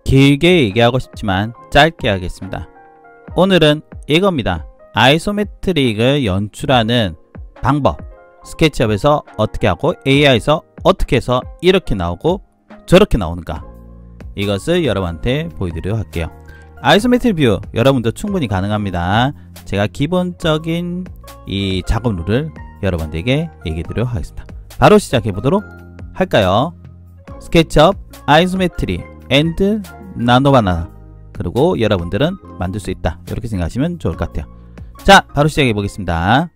길게 얘기하고 싶지만 짧게 하겠습니다. 오늘은 이겁니다. 아이소메트릭을 연출하는 방법, 스케치업에서 어떻게 하고 AI에서 어떻게 해서 이렇게 나오고 저렇게 나오는가, 이것을 여러분한테 보여드리도록 할게요. 아이소메트릭 뷰 여러분도 충분히 가능합니다. 제가 기본적인 이 작업 룰을 여러분들에게 얘기해 드리도록 하겠습니다. 바로 시작해 보도록 할까요? 스케치업, 아이소메트리 앤드 나노바나나, 그리고 여러분들은 만들 수 있다, 이렇게 생각하시면 좋을 것 같아요. 자, 바로 시작해 보겠습니다.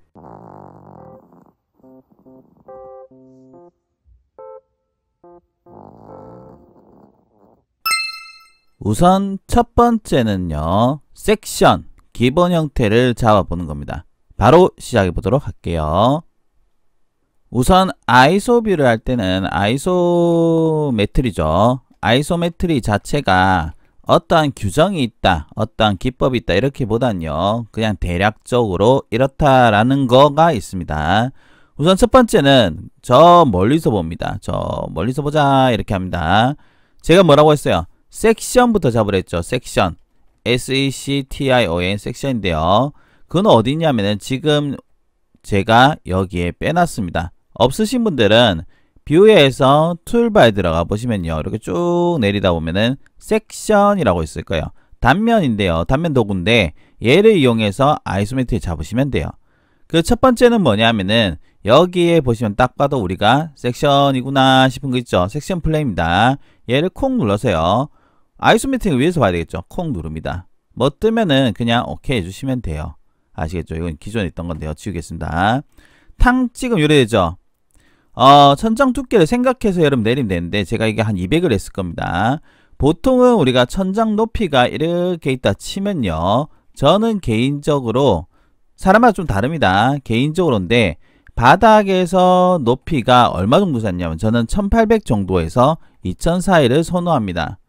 우선 첫 번째는요, 섹션 기본 형태를 잡아보는 겁니다. 바로 시작해 보도록 할게요. 우선 아이소뷰를 할 때는 아이소메트리죠. 아이소메트리 자체가 어떠한 규정이 있다, 어떠한 기법이 있다, 이렇게 보다는요, 그냥 대략적으로 이렇다라는 거가 있습니다. 우선 첫 번째는 저 멀리서 봅니다. 저 멀리서 보자, 이렇게 합니다. 제가 뭐라고 했어요? 섹션부터 잡으랬죠. 섹션, SECTION, 섹션인데요. 그건 어디 있냐면은 지금 제가 여기에 빼놨습니다. 없으신 분들은 뷰에서 툴바에 들어가 보시면요, 이렇게 쭉 내리다 보면은 섹션이라고 있을 거예요. 단면인데요, 단면 도구인데 얘를 이용해서 아이소메트리 잡으시면 돼요. 그 첫 번째는 뭐냐면은 여기에 보시면 딱 봐도 우리가 섹션이구나 싶은 거 있죠. 섹션 플레이입니다. 얘를 콕 눌러서요, 아이소메트릭 위에서 봐야 되겠죠. 콕 누릅니다. 뭐 뜨면은 그냥 오케이 해주시면 돼요. 아시겠죠? 이건 기존에 있던 건데요. 지우겠습니다. 탕 찍으면 요래 되죠. 천장 두께를 생각해서 여러분 내리면 되는데 제가 이게 한 200을 했을 겁니다. 보통은 우리가 천장 높이가 이렇게 있다 치면요, 저는 개인적으로, 사람마다 좀 다릅니다. 개인적으로인데 바닥에서 높이가 얼마 정도 샀냐면 저는 1800 정도에서 2000 사이를 선호합니다.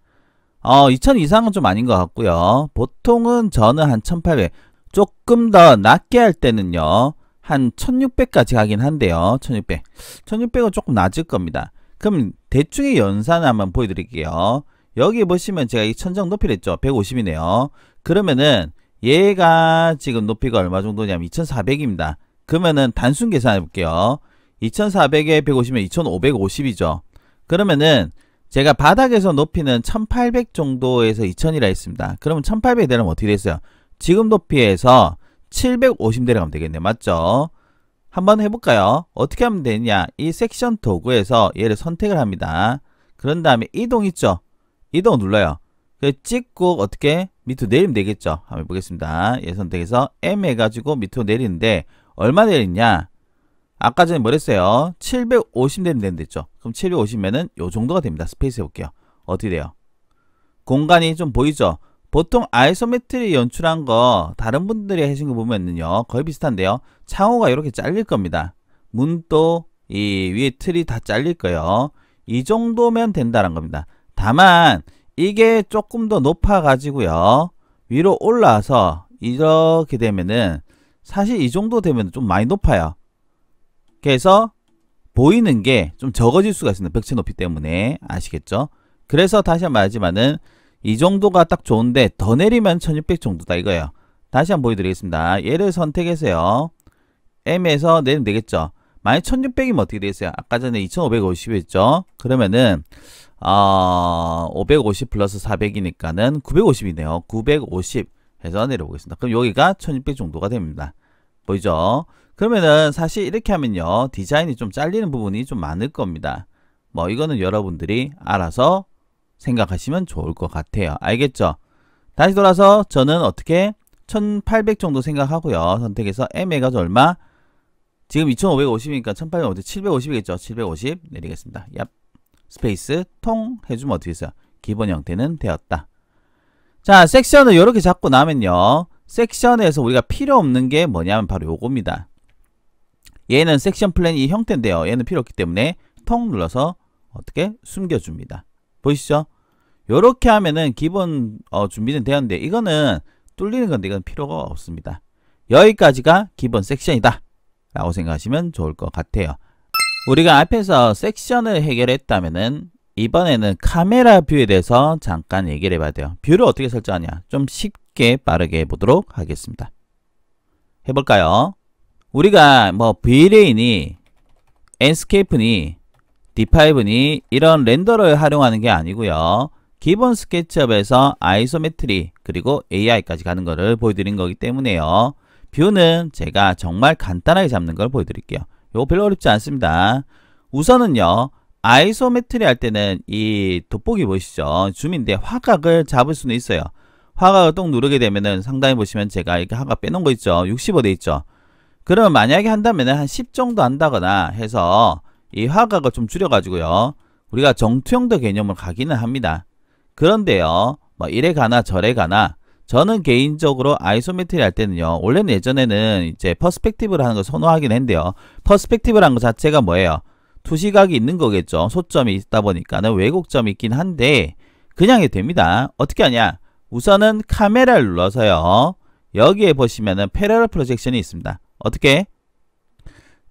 2000 이상은 좀 아닌 것 같고요. 보통은 저는 한 1800, 조금 더 낮게 할 때는요 한 1600까지 가긴 한데요. 1600은 조금 낮을 겁니다. 그럼 대충의 연산을 한번 보여드릴게요. 여기 보시면 제가 이 천장 높이를 했죠. 150이네요. 그러면은 얘가 지금 높이가 얼마 정도냐면 2400입니다. 그러면은 단순 계산해 볼게요. 2400에 150이면 2550이죠. 그러면은 제가 바닥에서 높이는 1800 정도에서 2000이라 했습니다. 그러면 1800이 되려면 어떻게 됐어요? 지금 높이에서 750 내려가면 되겠네요. 맞죠? 한번 해볼까요? 어떻게 하면 되냐? 이 섹션 도구에서 얘를 선택을 합니다. 그런 다음에 이동 있죠? 이동 눌러요. 찍고 어떻게 밑으로 내리면 되겠죠? 한번 해보겠습니다. 얘 선택해서 M 해가지고 밑으로 내리는데 얼마 내리냐? 아까 전에 뭐랬어요? 750 내리면 되는데 있죠? 그럼 750면은 요 정도가 됩니다. 스페이스 해볼게요. 어떻게 돼요? 공간이 좀 보이죠? 보통 아이소메트리 연출한 거 다른 분들이 하신 거 보면은요 거의 비슷한데요, 창호가 이렇게 잘릴 겁니다. 문도 이 위에 틀이 다 잘릴 거예요. 이 정도면 된다는 겁니다. 다만 이게 조금 더 높아 가지고요 위로 올라와서 이렇게 되면은 사실 이 정도 되면 좀 많이 높아요. 그래서 보이는 게 좀 적어질 수가 있습니다. 벽체 높이 때문에. 아시겠죠? 그래서 다시 한번 말하지만은 이 정도가 딱 좋은데 더 내리면 1600 정도다 이거예요. 다시 한번 보여드리겠습니다. 얘를 선택해서요, M에서 내리면 되겠죠. 만약 1600이면 어떻게 되겠어요? 아까 전에 2550 했죠? 그러면은 550 플러스 400이니까는 950이네요. 950 해서 내려보겠습니다. 그럼 여기가 1600 정도가 됩니다. 보이죠? 그러면은 사실 이렇게 하면요 디자인이 좀 잘리는 부분이 좀 많을 겁니다. 뭐 이거는 여러분들이 알아서 생각하시면 좋을 것 같아요. 알겠죠? 다시 돌아서 저는 어떻게 1800 정도 생각하고요. 선택해서 M 해가지고 얼마? 지금 2550이니까 1850, 750이겠죠? 750 내리겠습니다. 얍. 스페이스 통 해주면 어떻게 했어요? 기본 형태는 되었다. 자, 섹션을 이렇게 잡고 나면요, 섹션에서 우리가 필요 없는 게 뭐냐면 바로 요겁니다. 얘는 섹션 플랜이 이 형태인데요, 얘는 필요 없기 때문에 통 눌러서 어떻게 숨겨줍니다. 보이시죠? 요렇게 하면은 기본 준비는 되었는데 이거는 뚫리는 건데 이건 필요가 없습니다. 여기까지가 기본 섹션이다 라고 생각하시면 좋을 것 같아요. 우리가 앞에서 섹션을 해결했다면은 이번에는 카메라 뷰에 대해서 잠깐 얘기를 해봐야 돼요. 뷰를 어떻게 설정하냐, 좀 쉽게 빠르게 해보도록 하겠습니다. 해볼까요? 우리가 뭐 V레인이, enscape니, D5니 이런 렌더를 활용하는 게 아니고요. 기본 스케치업에서 아이소메트리 그리고 AI까지 가는 거를 보여드린 거기 때문에요. 뷰는 제가 정말 간단하게 잡는 걸 보여드릴게요. 이거 별로 어렵지 않습니다. 우선은요, 아이소메트리 할 때는 이 돋보기 보이시죠? 줌인데 화각을 잡을 수는 있어요. 화각을 똥 누르게 되면은 상단에 보시면 제가 이렇게 화각 빼놓은 거 있죠? 65 돼 있죠? 그러면 만약에 한다면은 한 10 정도 한다거나 해서 이 화각을 좀 줄여가지고요, 우리가 정투형도 개념을 가기는 합니다. 그런데요, 뭐 이래 가나 저래 가나 저는 개인적으로 아이소메트리 할 때는요, 원래는 예전에는 이제 퍼스펙티브를 하는 걸 선호하긴 했는데요, 퍼스펙티브라는 것 자체가 뭐예요? 투시각이 있는 거겠죠. 소점이 있다 보니까는 왜곡점이 있긴 한데 그냥 해도 됩니다. 어떻게 하냐? 우선은 카메라를 눌러서요, 여기에 보시면은 패러럴 프로젝션이 있습니다. 어떻게?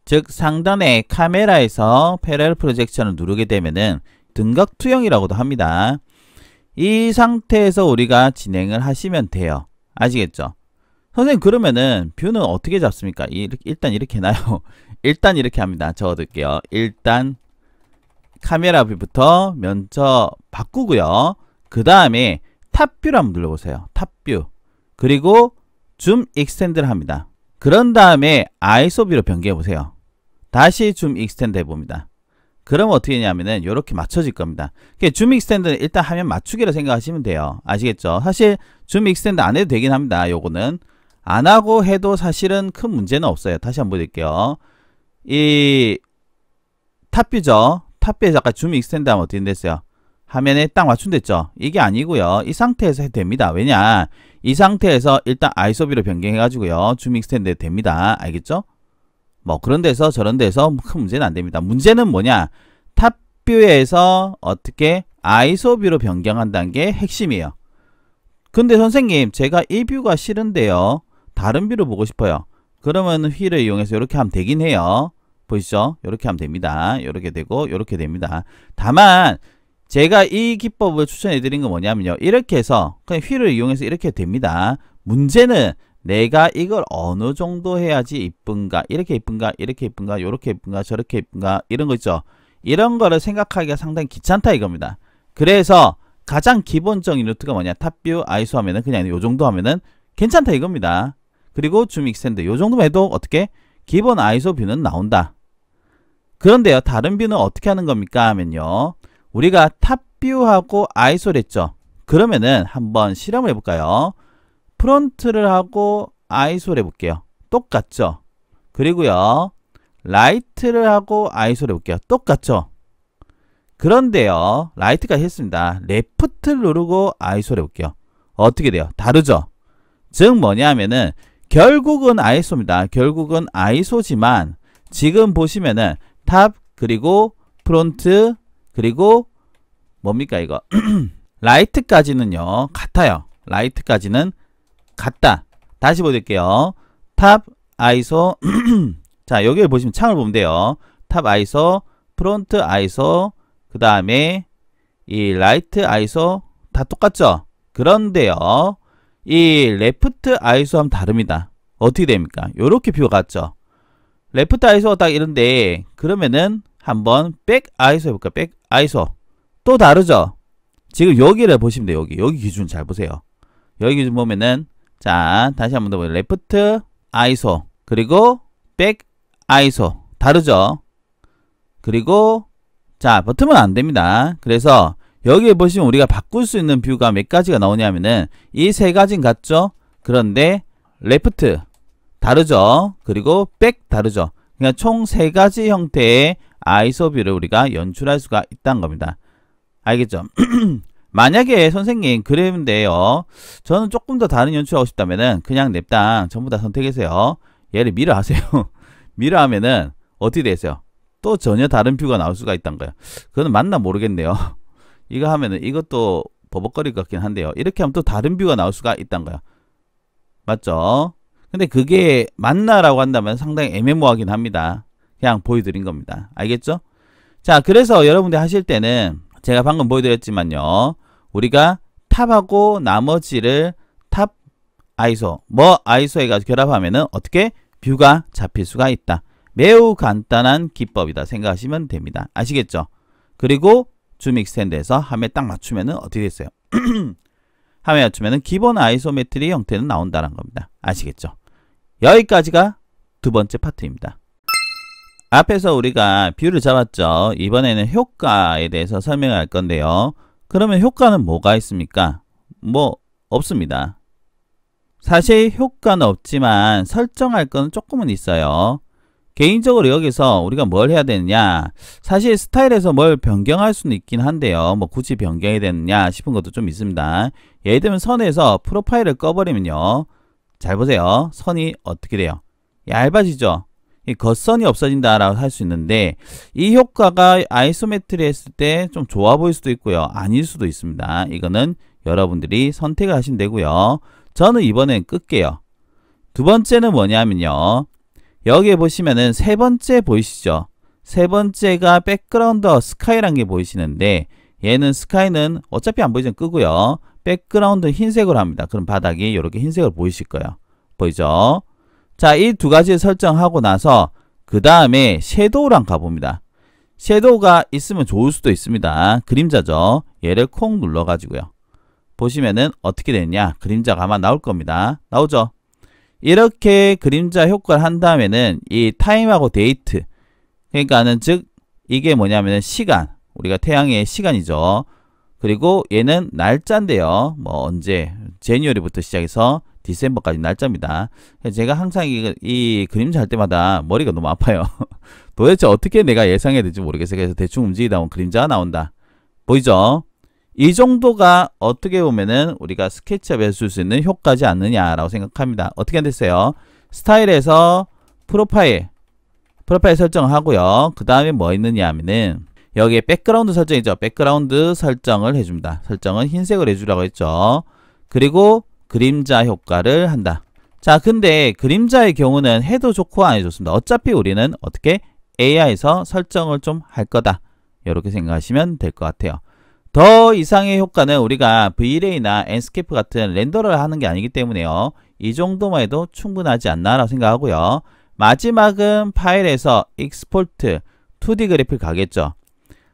즉 상단에 카메라에서 패러럴 프로젝션을 누르게 되면은 등각 투영이라고도 합니다. 이 상태에서 우리가 진행을 하시면 돼요. 아시겠죠? 선생님, 그러면은 뷰는 어떻게 잡습니까? 일단 이렇게 해놔요. 일단 이렇게 합니다. 적어둘게요. 일단 카메라 뷰부터 면적 바꾸고요. 그 다음에 탑뷰를 한번 눌러보세요. 탑뷰. 그리고 줌 익스텐드를 합니다. 그런 다음에 아이소 뷰로 변경해보세요. 다시 줌 익스텐드 해봅니다. 그럼 어떻게 되냐면은 이렇게 맞춰질 겁니다. 줌 익스텐드는 일단 화면 맞추기라 생각하시면 돼요. 아시겠죠? 사실 줌 익스텐드 안 해도 되긴 합니다. 요거는 안 하고 해도 사실은 큰 문제는 없어요. 다시 한번 보여드릴게요. 이 탑뷰죠. 탑뷰에서 아까 줌 익스텐드 하면 어떻게 됐어요? 화면에 딱 맞춘댔죠? 이게 아니고요. 이 상태에서 해도 됩니다. 왜냐? 이 상태에서 일단 아이소비로 변경해가지고요, 줌 익스텐드 해도 됩니다. 알겠죠? 뭐 그런 데서 저런 데서 큰 문제는 안 됩니다. 문제는 뭐냐? 탑뷰에서 어떻게 아이소뷰로 변경한다는 게 핵심이에요. 근데 선생님, 제가 이 뷰가 싫은데요, 다른 뷰를 보고 싶어요. 그러면 휠을 이용해서 이렇게 하면 되긴 해요. 보이시죠? 이렇게 하면 됩니다. 이렇게 되고 이렇게 됩니다. 다만 제가 이 기법을 추천해 드린 건 뭐냐면요, 이렇게 해서 그냥 휠을 이용해서 이렇게 됩니다. 문제는 내가 이걸 어느 정도 해야지 이쁜가, 이렇게 이쁜가, 이렇게 이쁜가, 이렇게 이쁜가, 저렇게 이쁜가, 이런 거 있죠. 이런 거를 생각하기가 상당히 귀찮다 이겁니다. 그래서 가장 기본적인 루트가 뭐냐? 탑뷰, 아이소 하면은 그냥 요 정도 하면은 괜찮다 이겁니다. 그리고 줌 익스텐드 요 정도만 해도 어떻게? 기본 아이소 뷰는 나온다. 그런데요, 다른 뷰는 어떻게 하는 겁니까 하면요, 우리가 탑뷰하고 아이소를 했죠. 그러면은 한번 실험을 해볼까요? 프론트를 하고 아이소를 해볼게요. 똑같죠? 그리고요, 라이트를 하고 아이소를 해볼게요. 똑같죠? 그런데요, 라이트까지 했습니다. 레프트를 누르고 아이소를 해볼게요. 어떻게 돼요? 다르죠? 즉 뭐냐면은 결국은 아이소입니다. 결국은 아이소지만 지금 보시면은 탑 그리고 프론트 그리고 뭡니까 이거 라이트까지는요 같아요. 라이트까지는 같다. 다시 보여드릴게요. 탑 아이소 자, 여기를 보시면 창을 보면 돼요. 탑 아이소, 프론트 아이소, 그 다음에 이 라이트 아이소 다 똑같죠? 그런데요, 이 레프트 아이소 하면 다릅니다. 어떻게 됩니까? 요렇게 뷰가 같죠? 레프트 아이소가 딱 이런데, 그러면은 한번 백 아이소 해볼까요? 백 아이소 또 다르죠? 지금 여기를 보시면 돼요. 여기 기준 잘 보세요. 여기 기준 보면은, 자, 다시 한번 더 보세요. 레프트 아이소 그리고 백 아이소 다르죠? 그리고 자, 버튼은 안 됩니다. 그래서 여기에 보시면 우리가 바꿀 수 있는 뷰가 몇 가지가 나오냐면은 이 세 가지는 같죠? 그런데 레프트 다르죠? 그리고 백 다르죠? 그러니까 총 세 가지 형태의 아이소 뷰를 우리가 연출할 수가 있다는 겁니다. 알겠죠? 만약에 선생님 그랬는데요, 저는 조금 더 다른 연출하고 싶다면은 그냥 냅당 전부 다 선택하세요. 얘를 미러 하세요. 미러 하면은 어떻게 되세요? 또 전혀 다른 뷰가 나올 수가 있다는 거예요. 그거는 맞나 모르겠네요. 이거 하면은 이것도 버벅거릴 것 같긴 한데요. 이렇게 하면 또 다른 뷰가 나올 수가 있다는 거예요. 맞죠? 근데 그게 맞나라고 한다면 상당히 애매모호하긴 합니다. 그냥 보여드린 겁니다. 알겠죠? 자, 그래서 여러분들 하실 때는 제가 방금 보여드렸지만요. 우리가 탑하고 나머지를 탑 아이소, 아이소 해가지고 결합하면은 어떻게 뷰가 잡힐 수가 있다. 매우 간단한 기법이다 생각하시면 됩니다. 아시겠죠? 그리고 줌 익스텐드에서 함에 딱 맞추면은 어떻게 됐어요? 함에 맞추면은 기본 아이소메트리 형태는 나온다는 겁니다. 아시겠죠? 여기까지가 두 번째 파트입니다. 앞에서 우리가 뷰를 잡았죠. 이번에는 효과에 대해서 설명을 할 건데요. 그러면 효과는 뭐가 있습니까? 없습니다. 사실 효과는 없지만 설정할 건 조금은 있어요. 개인적으로 여기서 우리가 뭘 해야 되느냐, 사실 스타일에서 뭘 변경할 수는 있긴 한데요. 굳이 변경해야 되느냐 싶은 것도 좀 있습니다. 예를 들면 선에서 프로파일을 꺼버리면요, 잘 보세요. 선이 어떻게 돼요? 얇아지죠? 이 겉선이 없어진다라고 할 수 있는데, 이 효과가 아이소메트리 했을 때 좀 좋아 보일 수도 있고요, 아닐 수도 있습니다. 이거는 여러분들이 선택을 하시면 되고요. 저는 이번엔 끌게요. 두 번째는 뭐냐면요, 여기에 보시면은 세 번째 보이시죠? 세 번째가 백그라운드 스카이란 게 보이시는데, 얘는 스카이는 어차피 안 보이지만 끄고요. 백그라운드 흰색으로 합니다. 그럼 바닥이 이렇게 흰색으로 보이실 거예요. 보이죠? 자, 이 두 가지를 설정하고 나서 그 다음에 섀도우랑 가봅니다. 섀도우가 있으면 좋을 수도 있습니다. 그림자죠. 얘를 콕 눌러가지고요. 보시면은 어떻게 되느냐, 그림자가 아마 나올 겁니다. 나오죠? 이렇게 그림자 효과를 한 다음에는 이 타임하고 데이트, 그러니까는 즉 이게 뭐냐면은 시간, 우리가 태양의 시간이죠. 그리고 얘는 날짜인데요. 언제 제니어리부터 시작해서 디셈버까지 날짜입니다. 제가 항상 이 그림자 할 때마다 머리가 너무 아파요. 도대체 어떻게 내가 예상해야 될지 모르겠어요. 그래서 대충 움직이다 보면 그림자가 나온다. 보이죠? 이 정도가 어떻게 보면은 우리가 스케치업에 쓸 수 있는 효과지 않느냐라고 생각합니다. 어떻게 됐어요? 스타일에서 프로파일 설정을 하고요. 그 다음에 뭐 있느냐 하면은 여기에 백그라운드 설정이죠. 백그라운드 설정을 해줍니다. 설정은 흰색으로 해주라고 했죠. 그리고 그림자 효과를 한다. 자, 근데 그림자의 경우는 해도 좋고 안 해도 좋습니다. 어차피 우리는 어떻게 AI에서 설정을 좀 할 거다. 이렇게 생각하시면 될 것 같아요. 더 이상의 효과는 우리가 V-Ray나 Enscape 같은 렌더를 하는 게 아니기 때문에요. 이 정도만 해도 충분하지 않나 라고 생각하고요. 마지막은 파일에서 익스포트 2D 그래픽 가겠죠.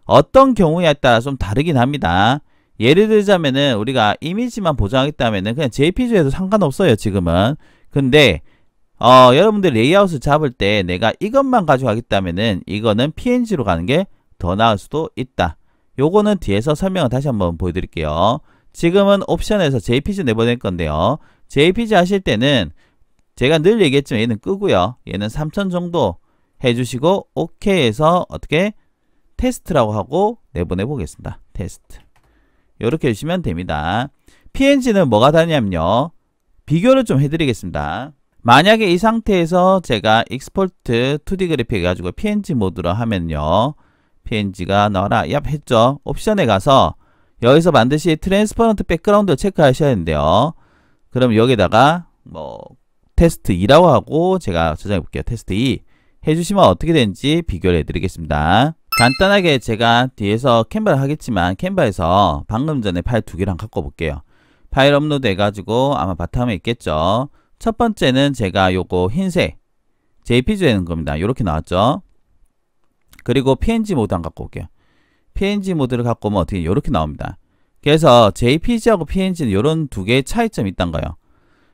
어떤 경우에 따라 좀 다르긴 합니다. 예를 들자면은 우리가 이미지만 보정하겠다면은 그냥 JPG에도 상관없어요, 지금은. 근데 여러분들 레이아웃을 잡을 때 내가 이것만 가지고 하겠다면은 이거는 PNG로 가는 게 더 나을 수도 있다. 요거는 뒤에서 설명을 다시 한번 보여드릴게요. 지금은 옵션에서 JPG 내보낼 건데요. JPG 하실 때는 제가 늘 얘기했지만 얘는 끄고요. 얘는 3000 정도 해주시고 OK 해서 어떻게 테스트라고 하고 내보내 보겠습니다. 테스트. 이렇게 해주시면 됩니다. PNG는 뭐가 다르냐면요, 비교를 좀 해드리겠습니다. 만약에 이 상태에서 제가 익스포트 2D 그래픽 해가지고 PNG 모드로 하면요, PNG가 나와라 얍 했죠. 옵션에 가서 여기서 반드시 트랜스퍼런트 백그라운드 체크하셔야 되는데요. 그럼 여기다가 테스트 2라고 하고 제가 저장해 볼게요. 테스트 2 해주시면 어떻게 되는지 비교를 해드리겠습니다. 간단하게 제가 뒤에서 캔바를 하겠지만 캔바에서 방금 전에 파일 두 개랑 갖고 볼게요. 파일 업로드 해가지고 아마 바탕에 있겠죠. 첫 번째는 제가 요거 흰색 JPG 되는 겁니다. 요렇게 나왔죠. 그리고 PNG 모드 한번 갖고 올게요. PNG 모드를 갖고 오면 어떻게 요렇게 나옵니다. 그래서 JPG하고 PNG는 요런 두 개의 차이점이 있단 거예요.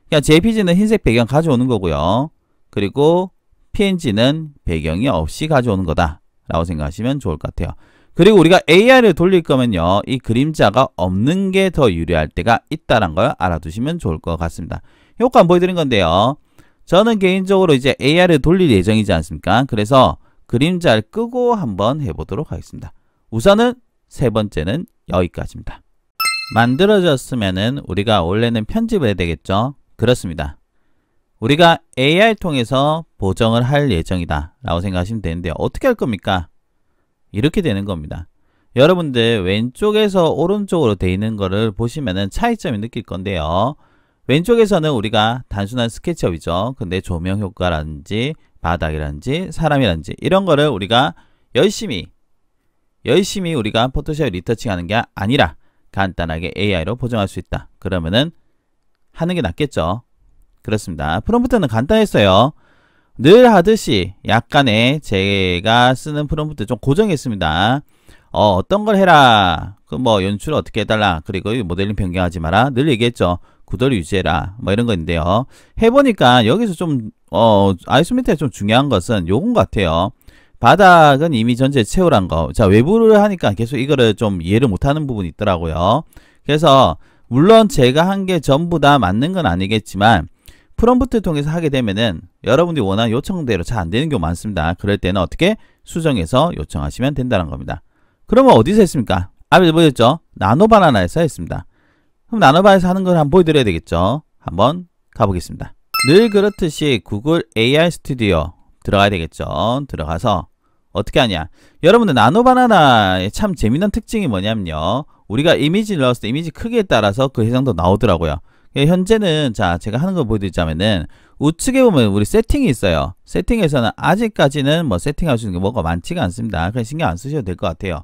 그러니까 JPG는 흰색 배경 가져오는 거고요. 그리고 PNG는 배경이 없이 가져오는 거다 라고 생각하시면 좋을 것 같아요. 그리고 우리가 AI를 돌릴 거면요, 이 그림자가 없는 게 더 유리할 때가 있다는 걸 알아두시면 좋을 것 같습니다. 효과 보여드린 건데요, 저는 개인적으로 이제 AI를 돌릴 예정이지 않습니까? 그래서 그림자를 끄고 한번 해보도록 하겠습니다. 우선은 세 번째는 여기까지입니다. 만들어졌으면은 우리가 원래는 편집을 해야 되겠죠? 그렇습니다. 우리가 AI 통해서 보정을 할 예정이다 라고 생각하시면 되는데 어떻게 할 겁니까? 이렇게 되는 겁니다. 여러분들 왼쪽에서 오른쪽으로 되어 있는 거를 보시면은 차이점이 느낄 건데요. 왼쪽에서는 우리가 단순한 스케치업이죠. 근데 조명 효과라든지 바닥이라든지 사람이라든지 이런 거를 우리가 열심히 열심히 우리가 포토샵 리터칭 하는 게 아니라 간단하게 AI로 보정할 수 있다. 그러면은 하는 게 낫겠죠. 그렇습니다. 프롬프트는 간단했어요. 늘 하듯이 약간의 제가 쓰는 프롬프트 좀 고정했습니다. 어떤 걸 해라. 그 뭐 연출을 어떻게 해달라. 그리고 모델링 변경하지 마라. 늘 얘기했죠. 구도를 유지해라. 뭐 이런 거인데요. 해보니까 여기서 좀 아이소메트리가 좀 중요한 것은 요건 같아요. 바닥은 이미 전체 채우란 거. 자, 외부를 하니까 계속 이거를 좀 이해를 못하는 부분이 있더라고요. 그래서 물론 제가 한 게 전부 다 맞는 건 아니겠지만 프롬프트 통해서 하게 되면은 여러분들이 원하는 요청대로 잘 안 되는 경우 많습니다. 그럴 때는 어떻게 수정해서 요청하시면 된다는 겁니다. 그러면 어디서 했습니까? 앞에서 보였죠? 나노바나나에서 했습니다. 그럼 나노바나나에서 하는 걸 한번 보여드려야 되겠죠? 한번 가보겠습니다. 늘 그렇듯이 구글 AI 스튜디오 들어가야 되겠죠? 들어가서 어떻게 하냐? 여러분들 나노바나나의 참 재미난 특징이 뭐냐면요. 우리가 이미지를 넣었을 때 이미지 크기에 따라서 그 해상도 나오더라고요. 현재는 자 제가 하는 거 보여드리자면은 우측에 보면 우리 세팅이 있어요. 세팅에서는 아직까지는 뭐 세팅할 수 있는 게 뭐가 많지가 않습니다. 그냥 신경 안 쓰셔도 될 것 같아요.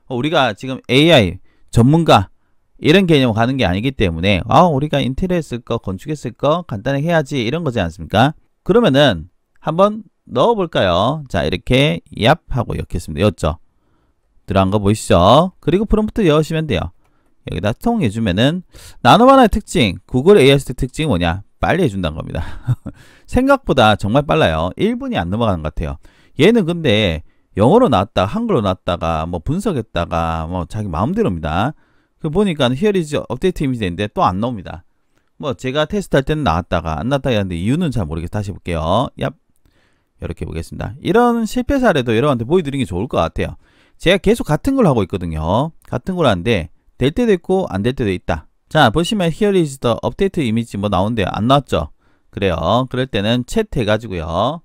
우리가 지금 AI 전문가 이런 개념으로 가는 게 아니기 때문에 우리가 인테리어 쓸 거 건축에 쓸 거 간단하게 해야지 이런 거지 않습니까? 그러면은 한번 넣어 볼까요? 자 이렇게 얍 하고 이렇게 했습니다. 였죠? 들어간 거 보이시죠? 그리고 프롬프트 여시면 돼요. 여기다 통 해주면은 나노바나의 특징, 구글 AI 스튜디오 특징이 뭐냐? 빨리 해준다는 겁니다. 생각보다 정말 빨라요. 1분이 안 넘어가는 것 같아요. 얘는 근데 영어로 나왔다가 한글로 나왔다가 뭐 분석했다가 뭐 자기 마음대로입니다. 그 보니까 here is update image 되는데 또 안 나옵니다. 뭐 제가 테스트할 때는 나왔다가 안 나왔다가 하는데 이유는 잘 모르겠어요. 다시 볼게요. 얍. 이렇게 보겠습니다. 이런 실패 사례도 여러분한테 보여드리는 게 좋을 것 같아요. 제가 계속 같은 걸 하고 있거든요. 같은 걸 하는데 될 때도 있고 안 될 때도 있다. 자 보시면 here is the update image 뭐 나오는데 안 나왔죠. 그래요. 그럴 때는 챗 해가지고요.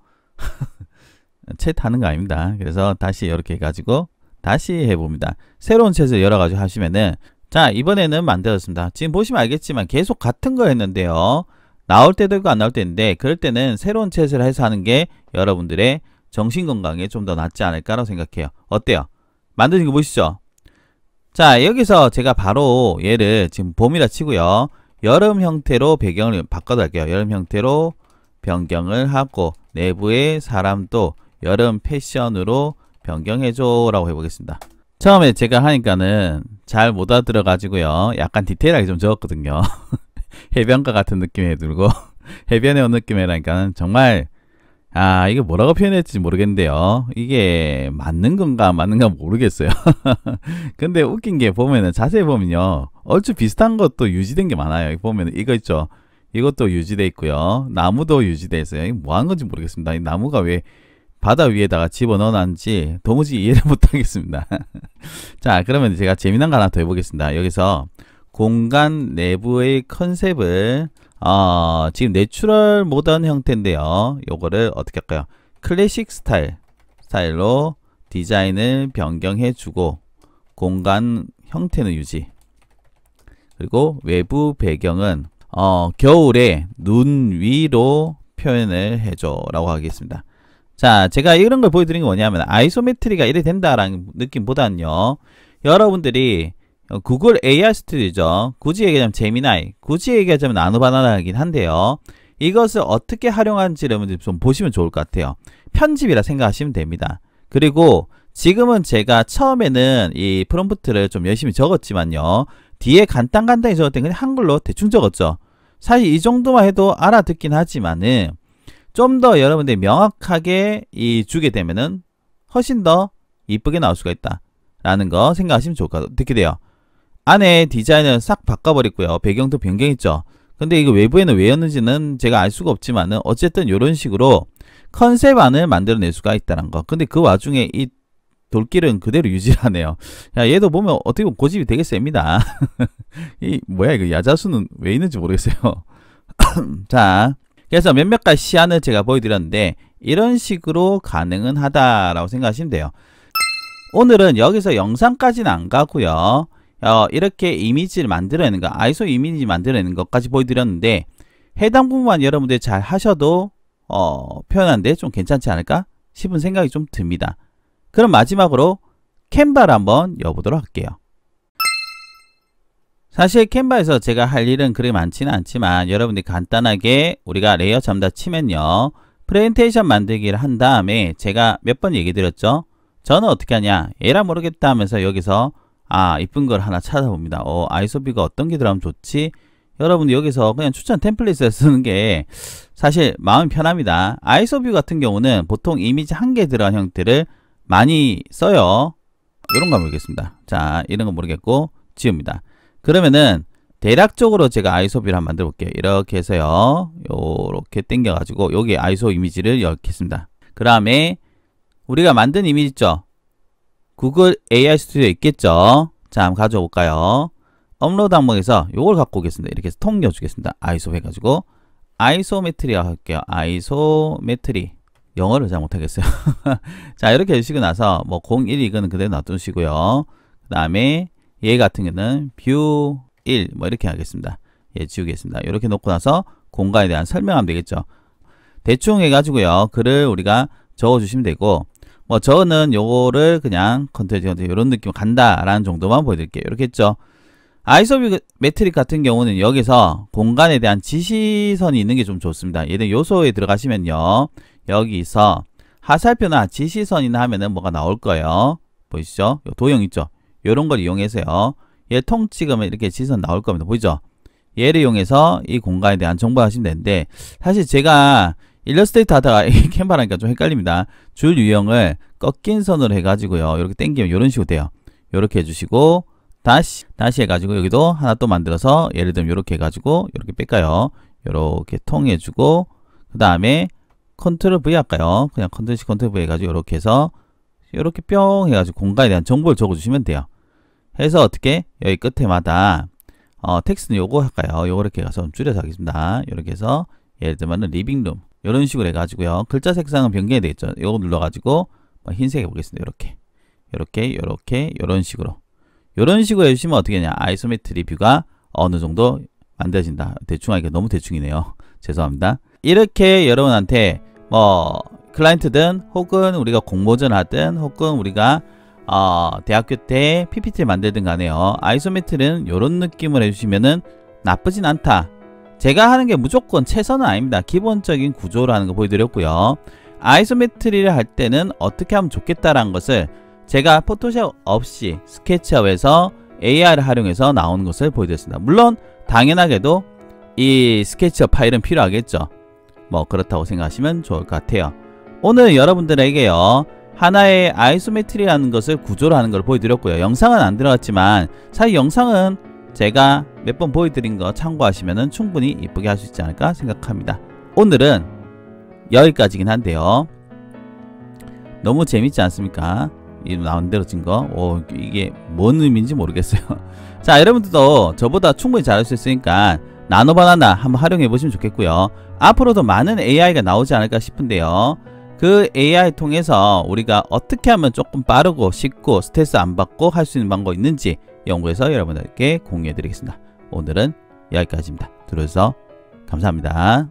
챗 하는 거 아닙니다. 그래서 다시 이렇게 해가지고 다시 해봅니다. 새로운 챗을 열어가지고 하시면은 자 이번에는 만들었습니다. 지금 보시면 알겠지만 계속 같은 거 했는데요. 나올 때도 있고 안 나올 때도 있는데 그럴 때는 새로운 챗을 해서 하는 게 여러분들의 정신건강에 좀 더 낫지 않을까라고 생각해요. 어때요? 만드신 거 보시죠? 자 여기서 제가 바로 얘를 지금 봄이라 치고요. 여름 형태로 배경을 바꿔달게요. 여름 형태로 변경을 하고 내부의 사람도 여름 패션으로 변경해줘 라고 해보겠습니다. 처음에 제가 하니까는 잘 못 알아들어 가지고요. 약간 디테일하게 좀 적었거든요. 해변가 같은 느낌이 들고 해변에 온 느낌이라니까는 정말 이게 뭐라고 표현했지 모르겠는데요. 이게 맞는 건가 안 맞는 건가 모르겠어요. 근데 웃긴 게 보면은 자세히 보면요. 얼추 비슷한 것도 유지된 게 많아요. 보면은 이거 있죠. 이것도 유지돼 있고요. 나무도 유지돼 있어요. 이게 뭐 하는 건지 모르겠습니다. 이 나무가 왜 바다 위에다가 집어넣어놨는지 도무지 이해를 못하겠습니다. 자 그러면 제가 재미난 거 하나 더 해보겠습니다. 여기서 공간 내부의 컨셉을 지금 내추럴 모던 형태인데요. 요거를 어떻게 할까요? 클래식 스타일로 디자인을 변경해 주고 공간 형태는 유지. 그리고 외부 배경은 겨울에 눈 위로 표현을 해줘 라고 하겠습니다. 자 제가 이런 걸 보여드린 게 뭐냐면 아이소메트리가 이래 된다라는 느낌보다는요. 여러분들이 구글 AI 스튜디오죠. 굳이 얘기하자면 제미나이, 굳이 얘기하자면 나노바나나이긴 한데요. 이것을 어떻게 활용하는지를 좀 보시면 좋을 것 같아요. 편집이라 생각하시면 됩니다. 그리고 지금은 제가 처음에는 이 프롬프트를 좀 열심히 적었지만요. 뒤에 간단히 적을 때 그냥 한글로 대충 적었죠. 사실 이 정도만 해도 알아듣긴 하지만은 좀 더 여러분들이 명확하게 주게 되면은 훨씬 더 이쁘게 나올 수가 있다 라는 거 생각하시면 좋을 것 같아요. 어떻게 돼요? 안에 디자인을 싹 바꿔버렸고요. 배경도 변경했죠. 근데 이거 외부에는 왜 였는지는 제가 알 수가 없지만은 어쨌든 이런 식으로 컨셉안을 만들어낼 수가 있다는 거. 근데 그 와중에 이 돌길은 그대로 유지하네요. 야 얘도 보면 어떻게 보면 고집이 되게 셉니다. 이 뭐야 이거 야자수는 왜 있는지 모르겠어요. 자 그래서 몇몇 가지 시안을 제가 보여드렸는데 이런 식으로 가능은 하다라고 생각하시면 돼요. 오늘은 여기서 영상까지는 안 가고요. 이렇게 이미지를 만들어내는 거, 아이소 이미지 만들어내는 것까지 보여드렸는데 해당 부분만 여러분들이 잘 하셔도 표현하는데 좀 괜찮지 않을까 싶은 생각이 좀 듭니다. 그럼 마지막으로 캔바를 한번 여보도록 할게요. 사실 캔바에서 제가 할 일은 그리 많지는 않지만 여러분들이 간단하게 우리가 레이어 잡는다 치면요. 프레젠테이션 만들기를 한 다음에 제가 몇 번 얘기 드렸죠. 저는 어떻게 하냐. 에라 모르겠다 하면서 여기서 이쁜 걸 하나 찾아봅니다. 아이소뷰가 어떤 게 들어가면 좋지? 여러분 여기서 그냥 추천 템플릿을 쓰는 게 사실 마음이 편합니다. 아이소뷰 같은 경우는 보통 이미지 한 개 들어간 형태를 많이 써요. 이런 거 모르겠습니다. 자, 이런 거 모르겠고 지웁니다. 그러면은 대략적으로 제가 아이소뷰를 한번 만들어 볼게요. 이렇게 해서요. 요렇게 당겨 가지고 여기 아이소 이미지를 넣겠습니다. 그 다음에 우리가 만든 이미지 있죠? 구글 AI 스튜디오 있겠죠? 자, 한번 가져와 볼까요? 업로드 항목에서 요걸 갖고 오겠습니다. 이렇게 해서 통 넣어주겠습니다. 아이소 해가지고 아이소메트리 할게요. 아이소메트리. 영어를 잘 못하겠어요. 자, 이렇게 해주시고 나서 뭐 01 이거는 그대로 놔두시고요. 그 다음에 얘 같은 경우는 뷰 1 뭐 이렇게 하겠습니다. 얘 지우겠습니다. 이렇게 놓고 나서 공간에 대한 설명하면 되겠죠. 대충 해가지고요. 글을 우리가 적어주시면 되고 뭐 저는 요거를 그냥 컨텐츠 이런 느낌 간다라는 정도만 보여드릴게요. 이렇게 했죠. 아이소뷰 매트릭 같은 경우는 여기서 공간에 대한 지시선이 있는 게 좀 좋습니다. 예를 들어 요소에 들어가시면요. 여기서 하살표나 지시선이나 하면은 뭐가 나올 거예요. 보이시죠? 요 도형 있죠? 요런 걸 이용해서요. 얘 통 찍으면 이렇게 지시선 나올 겁니다. 보이죠? 얘를 이용해서 이 공간에 대한 정보를 하시면 되는데 사실 제가 일러스트레이터 하다가 이 캔버라니까 좀 헷갈립니다. 줄 유형을 꺾인 선으로 해가지고요. 이렇게 당기면 이런 식으로 돼요. 이렇게 해주시고 다시 해가지고 여기도 하나 또 만들어서 예를 들면 이렇게 해가지고 이렇게 뺄까요? 이렇게 통해주고 그 다음에 컨트롤 V 할까요? 그냥 컨트롤 C 컨트롤 V 해가지고 이렇게 해서 이렇게 뿅 해가지고 공간에 대한 정보를 적어주시면 돼요. 해서 어떻게 여기 끝에마다 텍스트는 요거 할까요? 요거 이렇게 가서 좀 줄여서 하겠습니다. 이렇게 해서 예를 들면 리빙룸 이런 식으로 해가지고요. 글자 색상은 변경이 되겠죠. 요거 눌러가지고 흰색 해보겠습니다. 이렇게 이런 식으로 해주시면 어떻게 되냐. 아이소메트리 뷰가 어느 정도 만들어진다. 대충 하기가 너무 대충이네요. 죄송합니다. 이렇게 여러분한테 뭐 클라이언트든 혹은 우리가 공모전 하든 혹은 우리가 대학교 때 PPT 만들든 간에요. 아이소메트리는 이런 느낌을 해주시면은 나쁘진 않다. 제가 하는 게 무조건 최선은 아닙니다. 기본적인 구조로 하는 거 보여드렸고요. 아이소메트리를 할 때는 어떻게 하면 좋겠다라는 것을 제가 포토샵 없이 스케치업에서 AI를 활용해서 나오는 것을 보여드렸습니다. 물론 당연하게도 이 스케치업 파일은 필요하겠죠. 뭐 그렇다고 생각하시면 좋을 것 같아요. 오늘 여러분들에게요. 하나의 아이소메트리라는 것을 구조로 하는 걸 보여드렸고요. 영상은 안 들어갔지만 사실 영상은 제가 몇 번 보여드린 거 참고하시면 충분히 이쁘게 할 수 있지 않을까 생각합니다. 오늘은 여기까지긴 한데요. 너무 재밌지 않습니까? 이 만들어진 거. 이게 뭔 의미인지 모르겠어요. 자, 여러분들도 저보다 충분히 잘할 수 있으니까 나노바나나 한번 활용해 보시면 좋겠고요. 앞으로도 많은 AI가 나오지 않을까 싶은데요. 그 AI 통해서 우리가 어떻게 하면 조금 빠르고 쉽고 스트레스 안 받고 할 수 있는 방법이 있는지 연구해서 여러분들께 공유해 드리겠습니다. 오늘은 여기까지입니다. 들어주셔서 감사합니다.